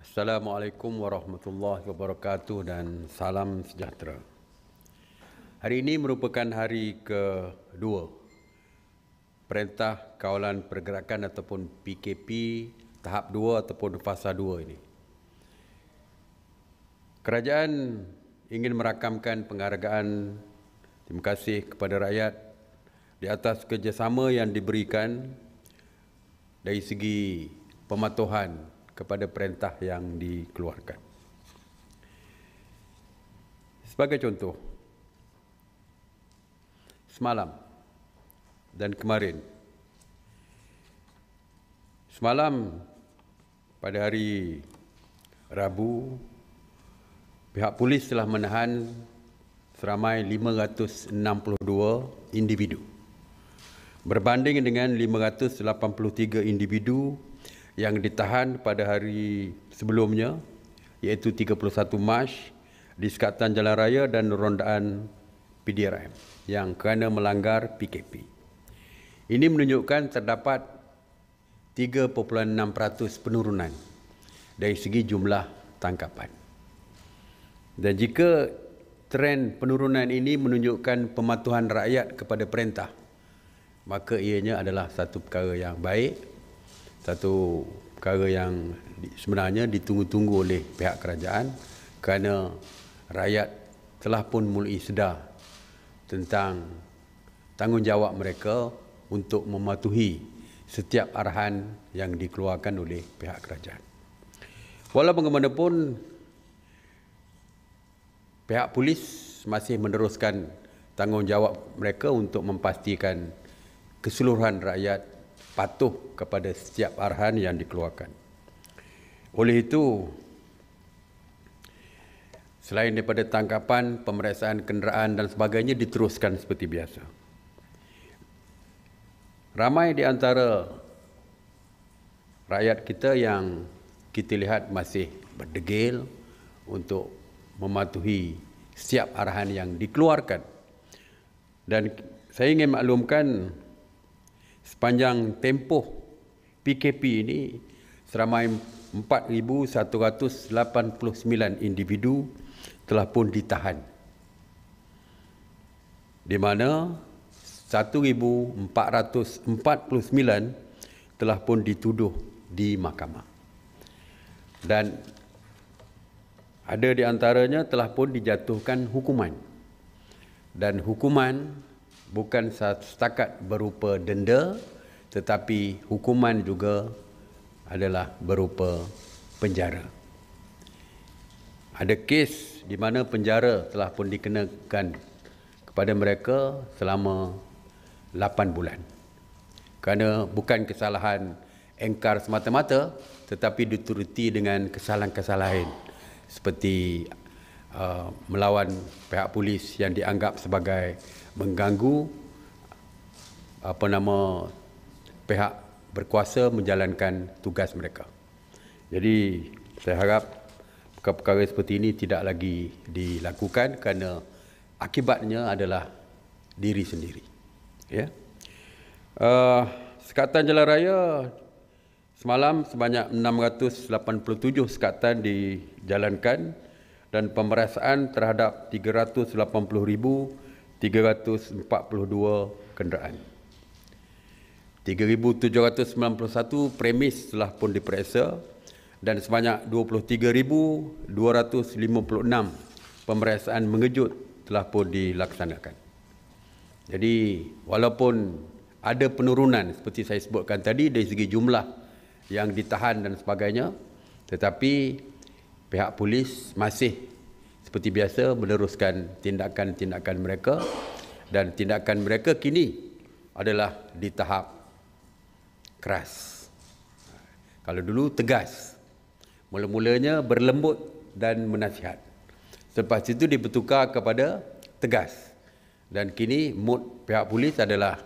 Assalamualaikum warahmatullahi wabarakatuh dan salam sejahtera. Hari ini merupakan hari kedua Perintah Kawalan Pergerakan ataupun PKP tahap 2 ataupun fasa 2 ini. Kerajaan ingin merakamkan penghargaan terima kasih kepada rakyat di atas kerjasama yang diberikan dari segi pematuhan kepada perintah yang dikeluarkan. Sebagai contoh, semalam dan kemarin. Semalam pada hari Rabu, pihak polis telah menahan seramai 562 individu, berbanding dengan 583 individu yang ditahan pada hari sebelumnya, iaitu 31 Mac di Sekatan Jalan Raya dan rondaan PDRM yang kerana melanggar PKP. Ini menunjukkan terdapat 3.6% penurunan dari segi jumlah tangkapan. Dan jika trend penurunan ini menunjukkan pematuhan rakyat kepada perintah, maka ianya adalah satu perkara yang baik, satu perkara yang sebenarnya ditunggu-tunggu oleh pihak kerajaan kerana rakyat telah pun mulai sedar tentang tanggungjawab mereka untuk mematuhi setiap arahan yang dikeluarkan oleh pihak kerajaan. Walau bagaimanapun, pihak polis masih meneruskan tanggungjawab mereka untuk memastikan keseluruhan rakyat patuh kepada setiap arahan yang dikeluarkan. Oleh itu, selain daripada tangkapan, pemeriksaan kenderaan dan sebagainya diteruskan seperti biasa. Ramai di antara rakyat kita yang kita lihat masih berdegil untuk mematuhi setiap arahan yang dikeluarkan. Dan saya ingin maklumkan, sepanjang tempoh PKP ini, seramai 4,189 individu telah pun ditahan, di mana 1,449 telah pun dituduh di mahkamah. Dan ada di antaranya telah pun dijatuhkan hukuman. Dan hukuman bukan setakat berupa denda, tetapi hukuman juga adalah berupa penjara. Ada kes di mana penjara telah pun dikenakan kepada mereka selama 8 bulan. Kerana bukan kesalahan engkar semata-mata, tetapi dituruti dengan kesalahan-kesalahan seperti melawan pihak polis yang dianggap sebagai mengganggu pihak berkuasa menjalankan tugas mereka. Jadi saya harap perkara-perkara seperti ini tidak lagi dilakukan kerana akibatnya adalah diri sendiri. Ya. Sekatan Jalan Raya semalam sebanyak 687 sekatan dijalankan dan pemeriksaan terhadap 380,342 kenderaan. 3,791 premis telah pun diperiksa dan sebanyak 23,256 pemeriksaan mengejut telah pun dilaksanakan. Jadi walaupun ada penurunan seperti saya sebutkan tadi dari segi jumlah yang ditahan dan sebagainya, tetapi pihak polis masih seperti biasa meneruskan tindakan-tindakan mereka, dan tindakan mereka kini adalah di tahap keras. Kalau dulu tegas, mula-mulanya berlembut dan menasihat. Selepas itu dibertukar kepada tegas, dan kini mood pihak polis adalah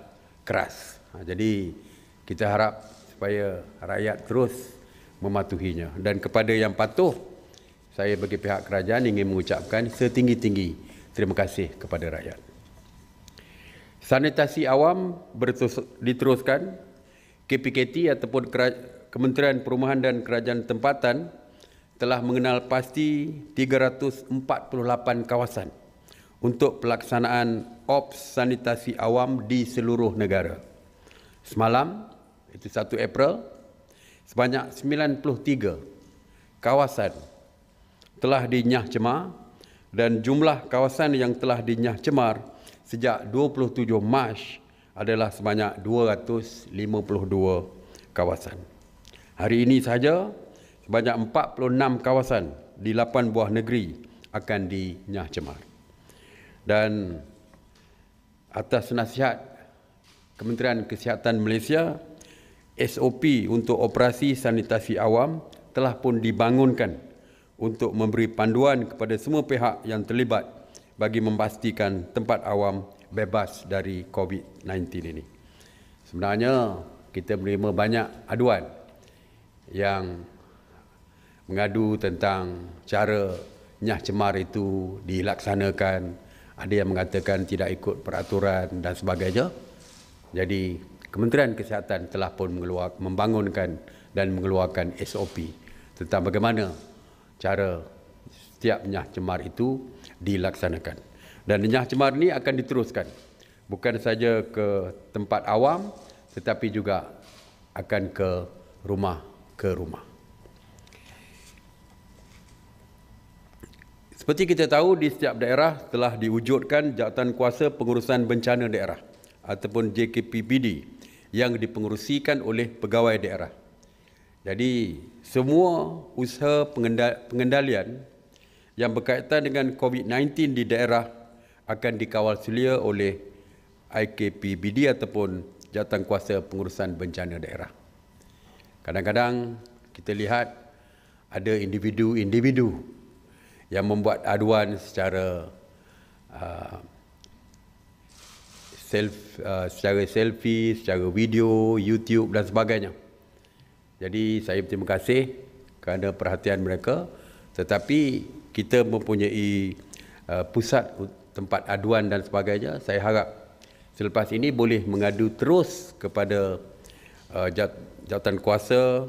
keras. Jadi kita harap supaya rakyat terus mematuhinya, dan kepada yang patuh, saya bagi pihak kerajaan ingin mengucapkan setinggi-tinggi terima kasih kepada rakyat. Sanitasi awam diteruskan. KPKT ataupun Kementerian Perumahan dan Kerajaan Tempatan telah mengenal pasti 348 kawasan untuk pelaksanaan ops sanitasi awam di seluruh negara. Semalam, itu 1 April, sebanyak 93 kawasan telah dinyah cemar dan jumlah kawasan yang telah dinyah cemar sejak 27 Mac adalah sebanyak 252 kawasan. Hari ini sahaja sebanyak 46 kawasan di 8 buah negeri akan dinyah cemar. Dan atas nasihat Kementerian Kesihatan Malaysia, SOP untuk operasi sanitasi awam telah pun dibangunkan untuk memberi panduan kepada semua pihak yang terlibat bagi memastikan tempat awam bebas dari COVID-19 ini. Sebenarnya kita menerima banyak aduan yang mengadu tentang cara nyah cemar itu dilaksanakan, ada yang mengatakan tidak ikut peraturan dan sebagainya. Jadi Kementerian Kesihatan telah pun membangunkan dan mengeluarkan SOP tentang bagaimana cara setiap nyah cemar itu dilaksanakan. Dan nyah cemar ini akan diteruskan bukan saja ke tempat awam tetapi juga akan ke rumah. Seperti kita tahu, di setiap daerah telah diwujudkan Jawatankuasa Pengurusan Bencana Daerah ataupun JKPBD yang dipengerusikan oleh pegawai daerah. Jadi semua usaha pengendalian yang berkaitan dengan COVID-19 di daerah akan dikawal selia oleh IKPBD ataupun Jawatankuasa Pengurusan Bencana Daerah. Kadang-kadang kita lihat ada individu-individu yang membuat aduan secara selfie, secara video, YouTube dan sebagainya. Jadi saya berterima kasih kerana perhatian mereka, tetapi kita mempunyai pusat tempat aduan dan sebagainya. Saya harap selepas ini boleh mengadu terus kepada Jawatankuasa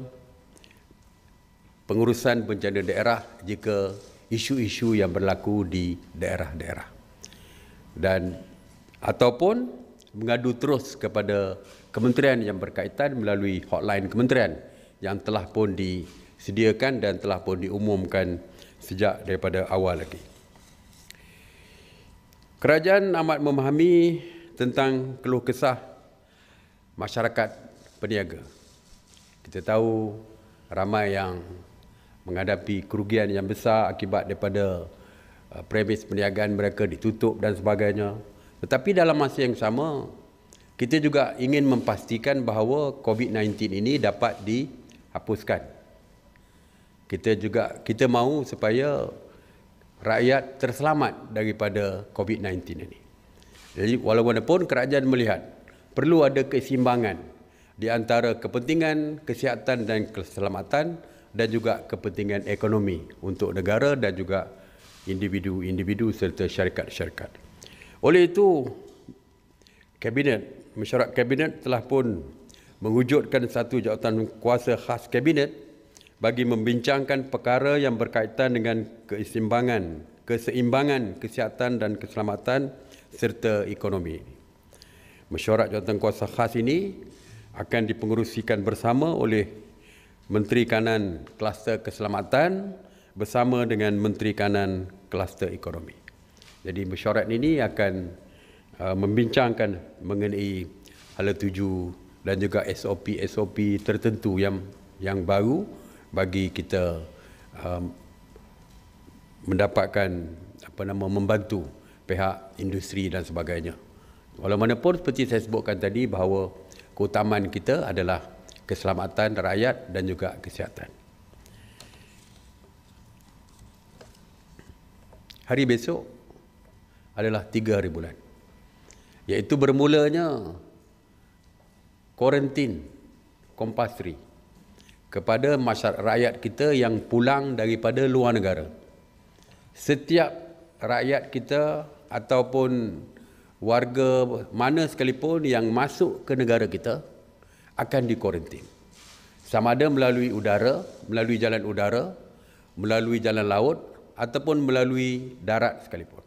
Pengurusan Bencana Daerah jika isu-isu yang berlaku di daerah-daerah. Dan ataupun mengadu terus kepada kementerian yang berkaitan melalui hotline kementerian yang telah pun disediakan dan telah pun diumumkan sejak daripada awal lagi. Kerajaan amat memahami tentang keluh kesah masyarakat peniaga. Kita tahu ramai yang menghadapi kerugian yang besar akibat daripada premis perniagaan mereka ditutup dan sebagainya. Tetapi dalam masa yang sama, kita juga ingin memastikan bahawa COVID-19 ini dapat dihapuskan. Kita mahu supaya rakyat terselamat daripada COVID-19 ini. Jadi walaupun kerajaan melihat perlu ada keseimbangan di antara kepentingan kesihatan dan keselamatan dan juga kepentingan ekonomi untuk negara dan juga individu-individu serta syarikat-syarikat. Oleh itu, Mesyuarat Kabinet telah pun mewujudkan satu jawatankuasa khas Kabinet bagi membincangkan perkara yang berkaitan dengan keseimbangan kesihatan dan keselamatan serta ekonomi. Mesyuarat jawatankuasa khas ini akan dipengerusikan bersama oleh Menteri Kanan Kluster Keselamatan bersama dengan Menteri Kanan Kluster Ekonomi. Jadi mesyuarat ini akan membincangkan mengenai hala tuju dan juga SOP tertentu yang baru bagi kita mendapatkan membantu pihak industri dan sebagainya. Walaupun seperti saya sebutkan tadi bahawa keutamaan kita adalah keselamatan rakyat dan juga kesihatan. Hari besok adalah 3 hari bulan, iaitu bermulanya kuarantin compulsory kepada masyarakat rakyat kita yang pulang daripada luar negara. Setiap rakyat kita ataupun warga mana sekalipun yang masuk ke negara kita akan dikuarantin sama ada melalui udara, melalui jalan udara, melalui jalan laut ataupun melalui darat sekalipun.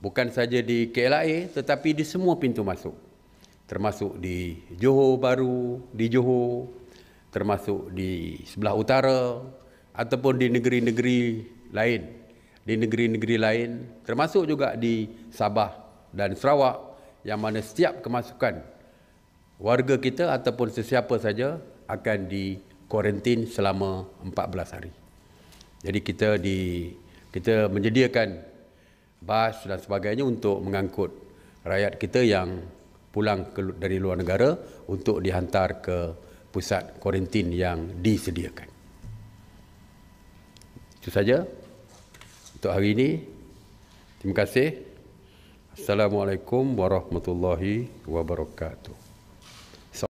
Bukan saja di KLIA tetapi di semua pintu masuk. Termasuk di Johor Bahru, di Johor, termasuk di sebelah utara ataupun di negeri-negeri lain. Di negeri-negeri lain, termasuk juga di Sabah dan Sarawak, yang mana setiap kemasukan warga kita ataupun sesiapa saja akan di kuarantin selama 14 hari. Jadi kita menyediakan bas dan sebagainya untuk mengangkut rakyat kita yang pulang dari luar negara untuk dihantar ke pusat kuarantin yang disediakan. Itu saja untuk hari ini. Terima kasih. Assalamualaikum warahmatullahi wabarakatuh.